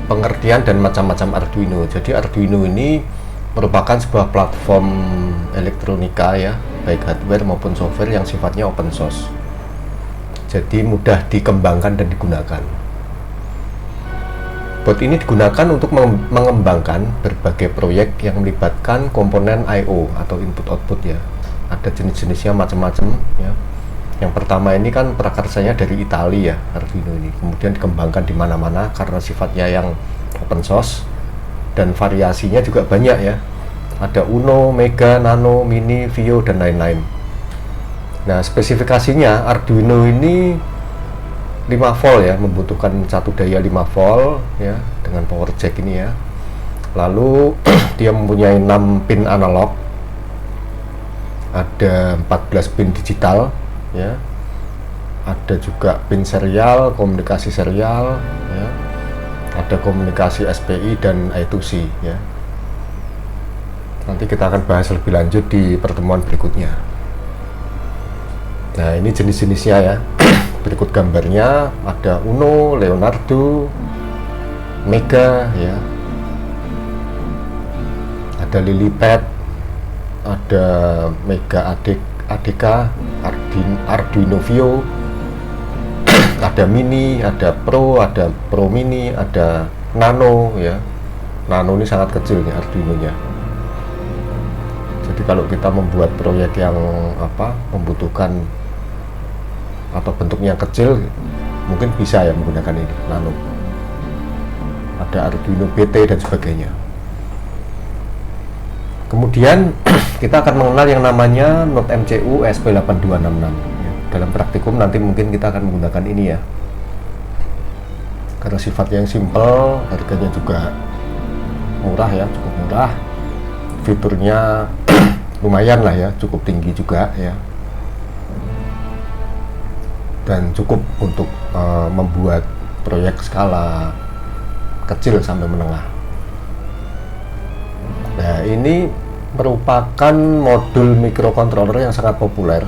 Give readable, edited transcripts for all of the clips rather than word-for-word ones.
pengertian dan macam-macam Arduino. Jadi Arduino ini merupakan sebuah platform elektronika ya, baik hardware maupun software yang sifatnya open source. Jadi mudah dikembangkan dan digunakan. Bot ini digunakan untuk mengembangkan berbagai proyek yang melibatkan komponen I/O atau input output ya. Ada jenis-jenisnya macam-macam ya. Yang pertama ini kan prakarsanya dari Italia ya, Arduino ini. Kemudian dikembangkan di mana-mana karena sifatnya yang open source dan variasinya juga banyak ya. Ada Uno, Mega, Nano, Mini, Vio dan lain-lain. Nah, spesifikasinya Arduino ini 5 volt ya, membutuhkan satu daya 5 volt ya dengan power jack ini ya. Lalu dia mempunyai 6 pin analog, ada 14 pin digital ya, ada juga pin serial, komunikasi serial ya, ada komunikasi SPI dan I2C ya. Nanti kita akan bahas lebih lanjut di pertemuan berikutnya. Nah, ini jenis-jenisnya ya. Berikut gambarnya, ada Uno, Leonardo, Mega ya, ada Lilipad, ada Mega ADK, Arduino Vio, ada Mini, ada Pro Mini, ada Nano ya. Nano ini sangat kecil nih Arduino nya. Jadi kalau kita membuat proyek yang membutuhkan atau bentuknya kecil, mungkin bisa ya menggunakan ini Nano. Ada Arduino BT dan sebagainya. Kemudian kita akan mengenal yang namanya Node MCU SP8266 ya. Dalam praktikum nanti mungkin kita akan menggunakan ini ya, karena sifatnya yang simple, harganya juga murah ya, cukup murah, fiturnya lumayan lah ya, cukup tinggi juga ya, dan cukup untuk membuat proyek skala kecil sampai menengah. Nah, ini merupakan modul microcontroller yang sangat populer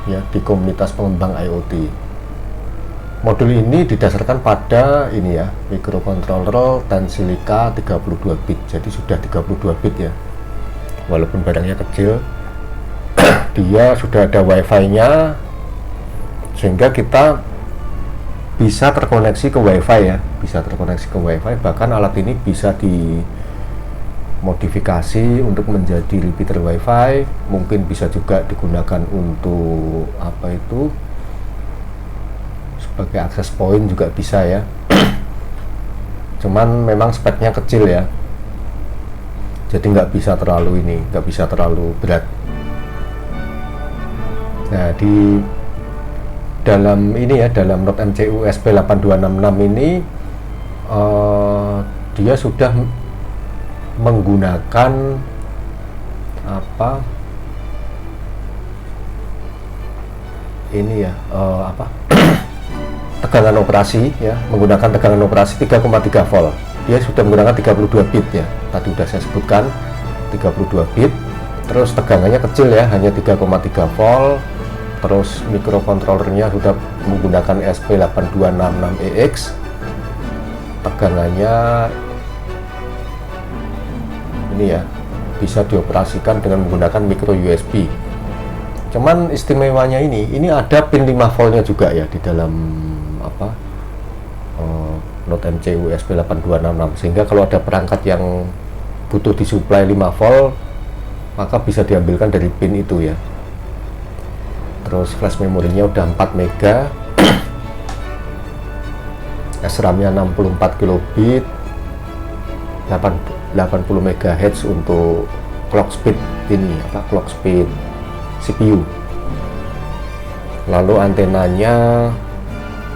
ya di komunitas pengembang IoT. Modul ini didasarkan pada ini ya, microcontroller Tensilica 32 bit. Jadi sudah 32 bit ya. Walaupun barangnya kecil, dia sudah ada wifi-nya, sehingga kita bisa terkoneksi ke wifi ya, bahkan alat ini bisa dimodifikasi untuk menjadi repeater wifi, mungkin bisa juga digunakan untuk sebagai akses point juga bisa ya. Cuman memang speknya kecil ya, jadi nggak bisa terlalu berat. Nah, di dalam ini ya, dalam Node MCU SP8266 ini dia sudah menggunakan tegangan operasi ya, menggunakan tegangan operasi 3,3 volt. Dia sudah menggunakan 32 bit ya, tadi sudah saya sebutkan 32 bit. Terus tegangannya kecil ya, hanya 3,3 volt. Terus mikrokontrollernya sudah menggunakan SP8266EX. Tegangannya ini ya, bisa dioperasikan dengan menggunakan micro USB. Cuman istimewanya ini ada pin 5 voltnya juga ya di dalam Node MCU SP8266, sehingga kalau ada perangkat yang butuh disuplai 5 volt, maka bisa diambilkan dari pin itu ya. Terus flash memorinya udah 4 mega, SRAM-nya 64 kilobit, 80 MHz untuk clock speed clock speed CPU. Lalu antenanya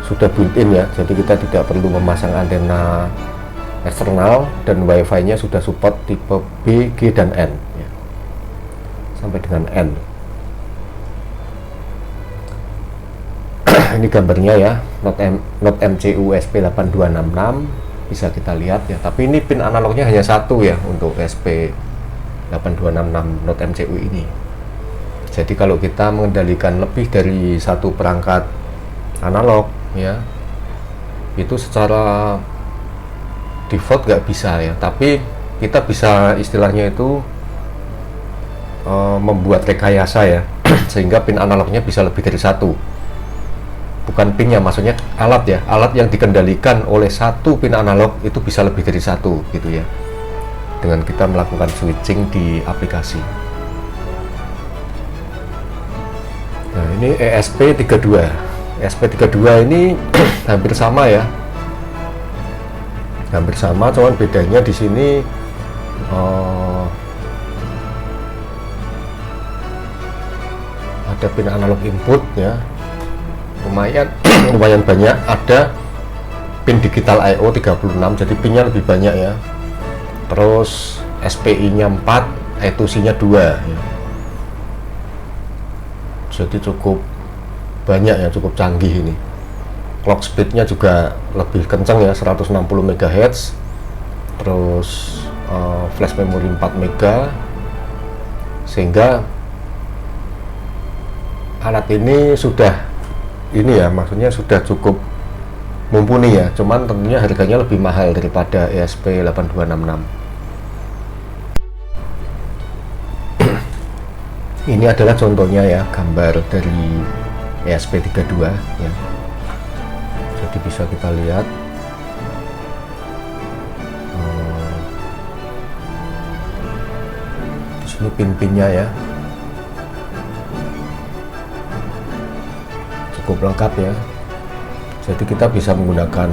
sudah built-in ya, jadi kita tidak perlu memasang antena eksternal, dan wifi-nya sudah support tipe B, G, dan N ya, sampai dengan N. Ini gambarnya ya, Node MCU SP8266 bisa kita lihat ya, tapi ini pin analognya hanya satu ya untuk SP8266 Node MCU ini. Jadi kalau kita mengendalikan lebih dari satu perangkat analog ya, itu secara default nggak bisa ya, tapi kita bisa istilahnya itu membuat rekayasa ya sehingga pin analognya bisa lebih dari satu, bukan pinnya, maksudnya alat ya, alat yang dikendalikan oleh satu pin analog itu bisa lebih dari satu gitu ya, dengan kita melakukan switching di aplikasi. Nah ini ESP32. ESP32 ini hampir sama ya, hampir sama, cuman bedanya di sini ada pin analog input ya, lumayan lumayan banyak, ada pin digital I/O 36, jadi pinnya lebih banyak ya. Terus SPI nya 4, I2C nya 2 ya. Jadi cukup banyak ya, cukup canggih ini. Clock speednya juga lebih kencang ya, 160 MHz. Terus flash memory 4 MB, sehingga alat ini sudah ini ya, maksudnya sudah cukup mumpuni ya, cuman tentunya harganya lebih mahal daripada ESP8266. Ini adalah contohnya ya, gambar dari ESP32 ya, jadi bisa kita lihat di sini pin-pinnya ya, cukup lengkap ya. Jadi kita bisa menggunakan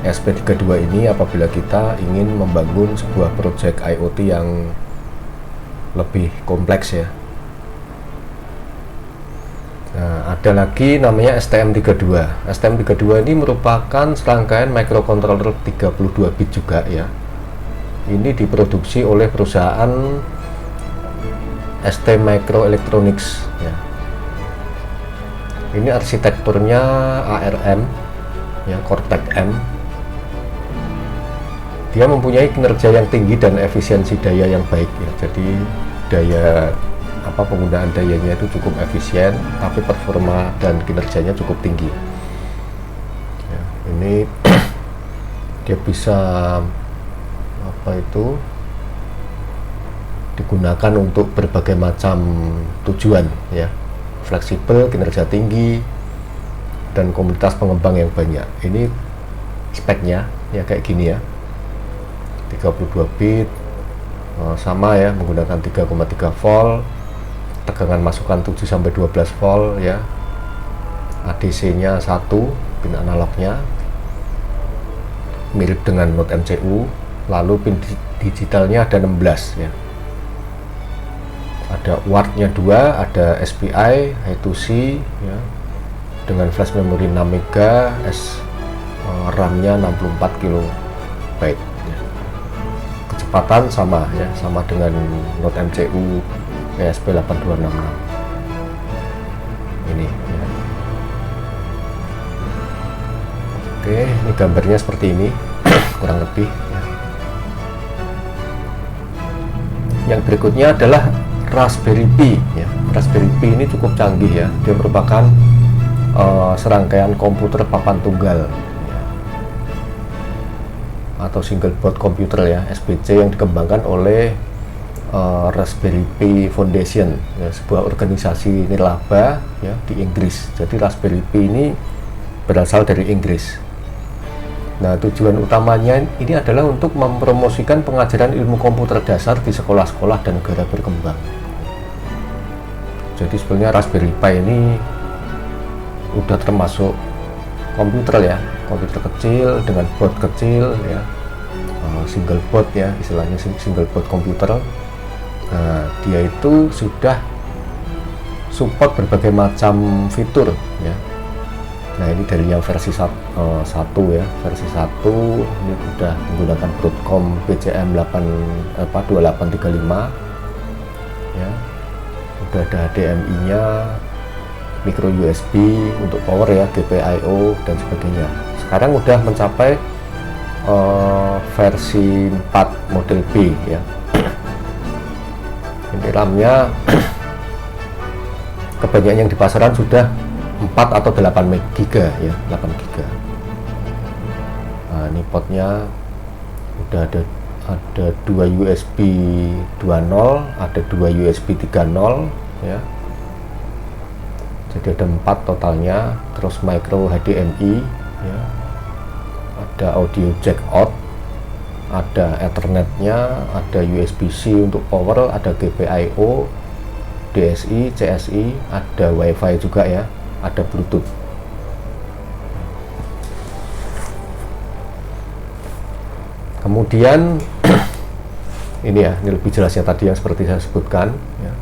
ESP32 ini apabila kita ingin membangun sebuah project IoT yang lebih kompleks ya. Nah, ada lagi namanya STM32. STM32 ini merupakan serangkaian microcontroller 32 bit juga ya. Ini diproduksi oleh perusahaan ST Microelectronics ya. Ini arsitekturnya ARM ya, Cortex-M. Dia mempunyai kinerja yang tinggi dan efisiensi daya yang baik ya. Jadi daya penggunaan dayanya itu cukup efisien, tapi performa dan kinerjanya cukup tinggi ya. Ini dia bisa digunakan untuk berbagai macam tujuan ya, fleksibel, kinerja tinggi, dan komunitas pengembang yang banyak. Ini speknya ya kayak gini ya, 32 bit, sama ya, menggunakan 3,3 volt, tegangan masukan 7-12 volt ya, ADC nya 1, pin analognya mirip dengan Node MCU, lalu pin digitalnya ada 16 ya, ada watt nya 2, ada SPI, I2C ya, dengan flash memory 6 MB, RAM nya 64 KB ya. Kecepatan sama ya, sama dengan Node MCU ESP8266 ini ya. Oke, ini gambarnya seperti ini kurang lebih ya. Yang berikutnya adalah Raspberry Pi ya. Raspberry Pi ini cukup canggih ya, dia merupakan serangkaian komputer papan tunggal ya, atau single board computer ya, SBC, yang dikembangkan oleh Raspberry Pi Foundation ya, sebuah organisasi nirlaba ya di Inggris. Jadi Raspberry Pi ini berasal dari Inggris. Nah, tujuan utamanya ini adalah untuk mempromosikan pengajaran ilmu komputer dasar di sekolah-sekolah dan negara berkembang. Jadi sebenarnya Raspberry Pi ini udah termasuk komputer ya, komputer kecil dengan board kecil ya, single board ya, istilahnya single board komputer. Nah, dia itu sudah support berbagai macam fitur ya. Nah, ini dari yang versi 1 ya, versi 1 ini udah menggunakan Broadcom PCM 2835 ya. Udah ada HDMI nya, micro USB untuk power ya, GPIO dan sebagainya. Sekarang udah mencapai versi 4 model B ya. Ini RAM-nya kebanyakan yang di pasaran sudah 4 atau 8 GB ya, 8 GB. Nah, ini portnya udah ada 2 USB 2.0, ada 2 USB 3.0 ya. Jadi ada 4 totalnya, terus micro HDMI ya. Ada audio jack out, ada Ethernetnya, ada USB-C untuk power, ada GPIO, DSI, CSI, ada WiFi juga ya, ada Bluetooth. Kemudian ini ya, ini lebih jelasnya tadi yang seperti saya sebutkan ya.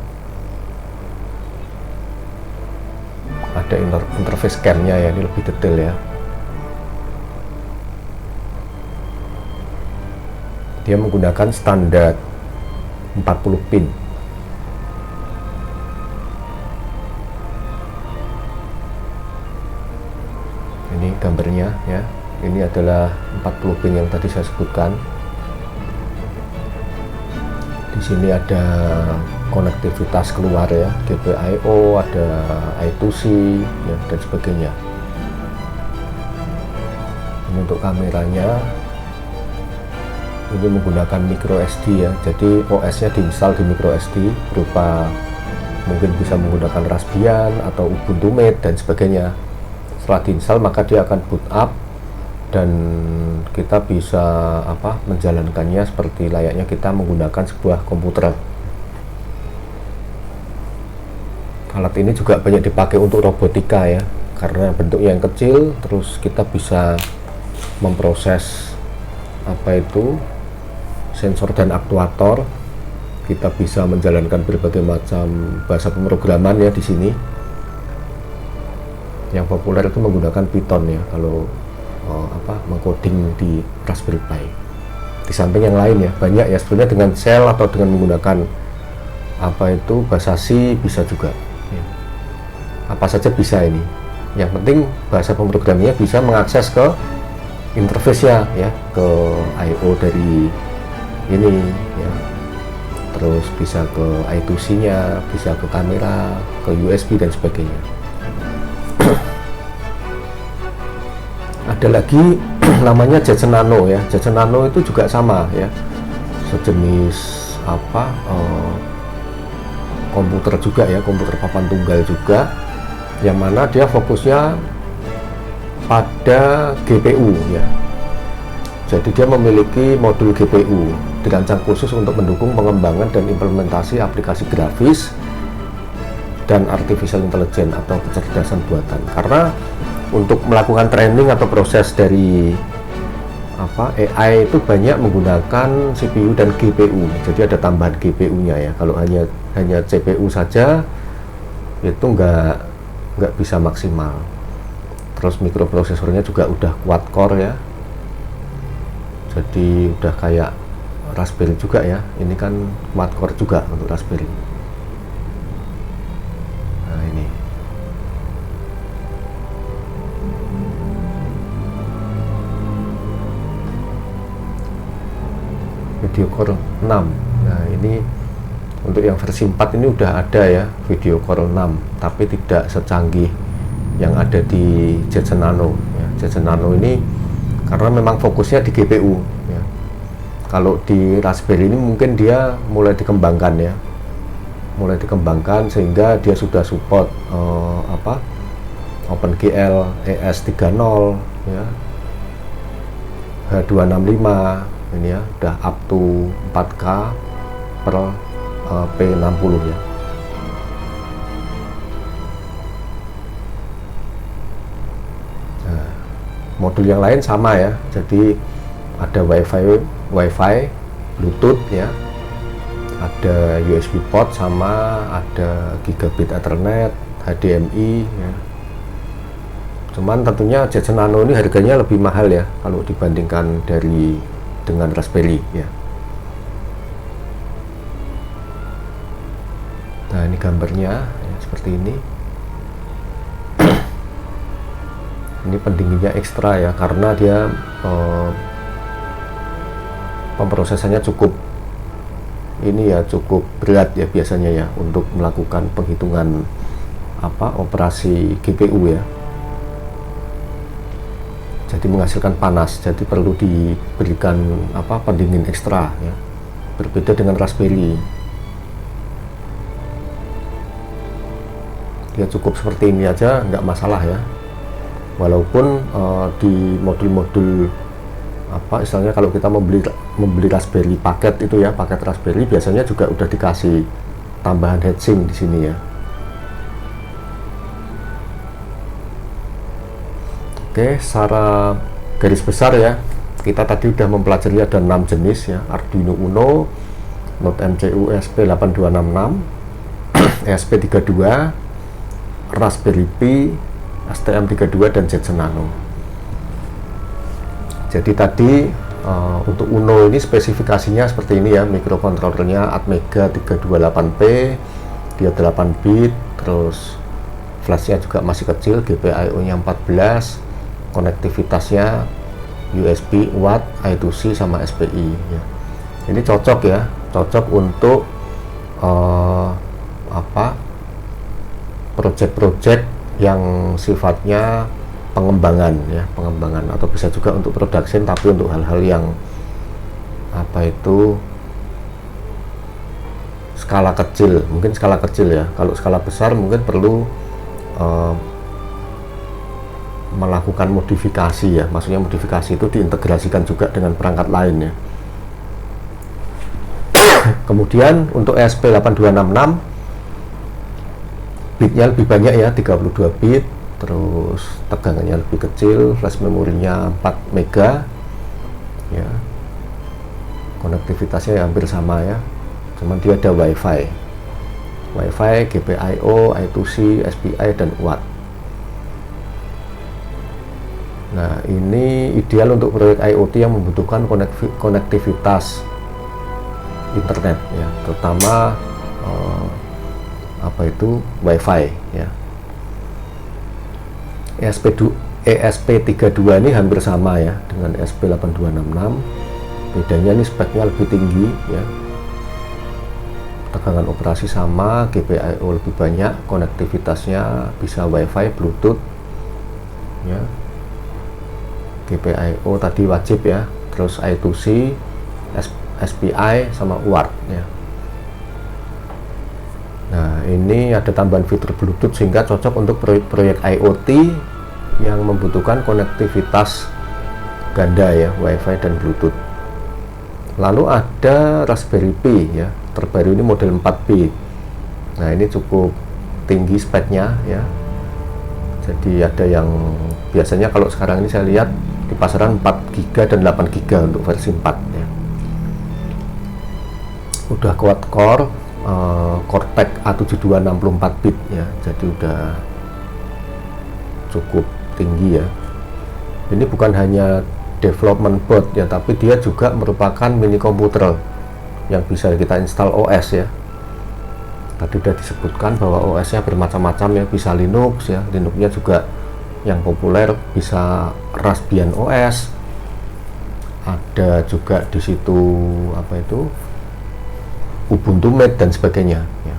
Ada interface cam-nya ya, ini lebih detail ya. Dia menggunakan standar 40 pin. Ini gambarnya ya. Ini adalah 40 pin yang tadi saya sebutkan. Di sini ada konektivitas keluar ya, GPIO, ada I2C ya, dan sebagainya. Ini untuk kameranya. Ini menggunakan micro SD ya, jadi OS-nya diinstal di micro SD berupa mungkin bisa menggunakan Raspbian atau Ubuntu Mate dan sebagainya. Setelah diinstal maka dia akan boot up dan kita bisa menjalankannya seperti layaknya kita menggunakan sebuah komputer. Alat ini juga banyak dipakai untuk robotika ya, karena bentuknya yang kecil, terus kita bisa memproses sensor dan aktuator. Kita bisa menjalankan berbagai macam bahasa pemrograman ya di sini. Yang populer itu menggunakan Python ya kalau mengcoding di Raspberry Pi. Di samping yang lain ya banyak ya, sebenarnya dengan shell atau dengan menggunakan bahasa C bisa juga ya. Apa saja bisa ini, yang penting bahasa pemrogramannya bisa mengakses ke interface-nya ya, ke I/O dari ini ya, terus bisa ke I2C-nya, bisa ke kamera, ke USB dan sebagainya. Ada lagi namanya Jetson Nano ya. Jetson Nano itu juga sama ya, sejenis komputer juga ya, komputer papan tunggal juga, yang mana dia fokusnya pada GPU ya. Jadi dia memiliki modul GPU dirancang khusus untuk mendukung pengembangan dan implementasi aplikasi grafis dan artificial intelligence atau kecerdasan buatan. Karena untuk melakukan training atau proses dari AI itu banyak menggunakan CPU dan GPU. Jadi ada tambahan GPU-nya ya. Kalau hanya CPU saja itu nggak bisa maksimal. Terus mikroprosesornya juga udah quad core ya. Jadi udah kayak Raspberry juga ya. Ini kan quad core juga untuk Raspberry. Nah ini. Video Core 6. Nah ini untuk yang versi 4 ini udah ada ya Video Core 6, tapi tidak secanggih yang ada di Jetson Nano ya. Jetson Nano ini karena memang fokusnya di GPU ya. Kalau di Raspberry ini mungkin dia mulai dikembangkan sehingga dia sudah support OpenGL ES30 ya, H265 ini ya, udah up to 4K per P60 ya. Nah, modul yang lain sama ya, jadi ada WiFi, Bluetooth ya, ada USB port, sama ada gigabit Ethernet, HDMI ya. Cuman tentunya Jetson Nano ini harganya lebih mahal ya kalau dibandingkan dengan Raspberry ya. Nah ini gambarnya ya, seperti ini. Ini pendinginnya ekstra ya, karena dia pemrosesannya cukup berat ya biasanya ya untuk melakukan penghitungan operasi GPU ya. jadi menghasilkan panas, jadi perlu diberikan pendingin ekstra ya. Berbeda dengan Raspberry, dia cukup seperti ini aja nggak masalah ya. Walaupun di modul-modul istilahnya kalau kita membeli Raspberry paket itu ya, paket Raspberry biasanya juga udah dikasih tambahan heatsink di sini ya. Oke, secara garis besar ya, kita tadi udah mempelajari ada 6 jenis ya: Arduino Uno, Node MCU ESP8266, ESP32, Raspberry Pi, STM32 dan Jetson Nano. Jadi tadi untuk Uno ini spesifikasinya seperti ini ya, mikrokontrolernya Atmega 328P, dia 8 bit, terus flashnya juga masih kecil, GPIO nya 14, konektivitasnya USB, Watt, I2C sama SPI ya. Ini cocok ya, cocok untuk project-project yang sifatnya pengembangan ya, pengembangan, atau bisa juga untuk production tapi untuk hal-hal yang skala kecil, mungkin skala kecil ya. Kalau skala besar mungkin perlu melakukan modifikasi ya, maksudnya modifikasi itu diintegrasikan juga dengan perangkat lain ya. Kemudian untuk ESP8266 bitnya lebih banyak ya, 32 bit, terus tegangannya lebih kecil, flash memorinya 4 mega ya, konektivitasnya hampir sama ya, cuman dia ada WiFi, GPIO, I2C, SPI dan Watt. Nah, ini ideal untuk proyek IoT yang membutuhkan konektivitas internet ya, terutama WiFi ya. ESP32 ini hampir sama ya dengan ESP8266, bedanya ini speknya lebih tinggi ya, tegangan operasi sama, GPIO lebih banyak, konektivitasnya bisa WiFi, Bluetooth ya, GPIO tadi wajib ya, terus I2C, SPI sama UART ya. Nah, ini ada tambahan fitur Bluetooth sehingga cocok untuk proyek IoT yang membutuhkan konektivitas ganda ya, WiFi dan Bluetooth. Lalu ada Raspberry Pi ya, terbaru ini model 4B. Nah, ini cukup tinggi speknya ya. Jadi ada yang biasanya kalau sekarang ini saya lihat di pasaran 4 GB dan 8 GB untuk versi 4 ya. Udah kuat core Cortex A72 64 bit ya, jadi udah cukup tinggi ya. Ini bukan hanya development board ya, tapi dia juga merupakan mini komputer yang bisa kita install OS ya. Tadi sudah disebutkan bahwa OS-nya bermacam-macam ya, bisa Linux ya, Linux-nya juga yang populer bisa Raspbian OS, ada juga di situ Ubuntu Mate dan sebagainya ya.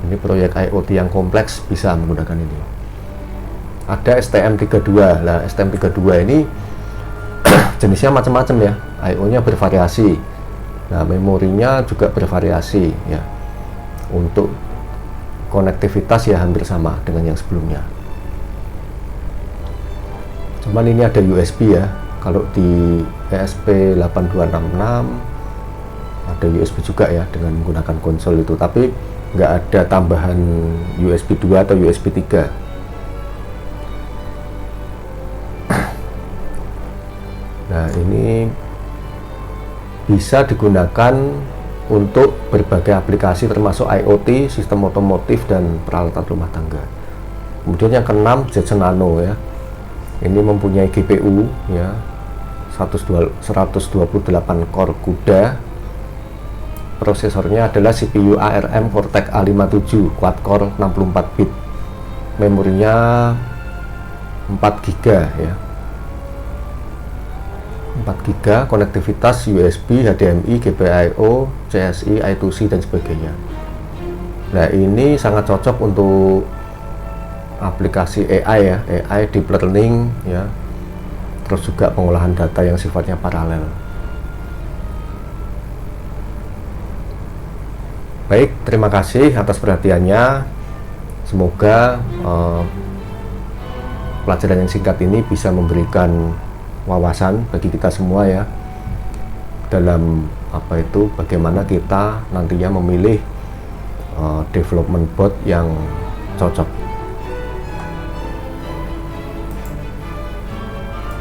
Ini proyek IoT yang kompleks bisa menggunakan ini. Ada STM32. Nah, STM32 ini jenisnya macam-macam ya, IO-nya bervariasi. Nah, memorinya juga bervariasi ya. Untuk konektivitas ya hampir sama dengan yang sebelumnya. Cuman ini ada USB ya. Kalau di ESP8266 ada USB juga ya dengan menggunakan konsol itu, tapi nggak ada tambahan USB 2 atau USB 3. Nah, ini bisa digunakan untuk berbagai aplikasi termasuk IoT, sistem otomotif dan peralatan rumah tangga. Kemudian yang keenam, Jetson Nano ya. Ini mempunyai GPU ya 128 core CUDA. Prosesornya adalah CPU ARM Cortex A57 quad core 64 bit. Memorinya 4 GB ya. 4 GB, konektivitas USB, HDMI, GPIO, CSI, I2C dan sebagainya. Nah, ini sangat cocok untuk aplikasi AI ya, AI deep learning ya, terus juga pengolahan data yang sifatnya paralel. Baik, terima kasih atas perhatiannya. Semoga pelajaran yang singkat ini bisa memberikan wawasan bagi kita semua ya, dalam bagaimana kita nantinya memilih development bot yang cocok.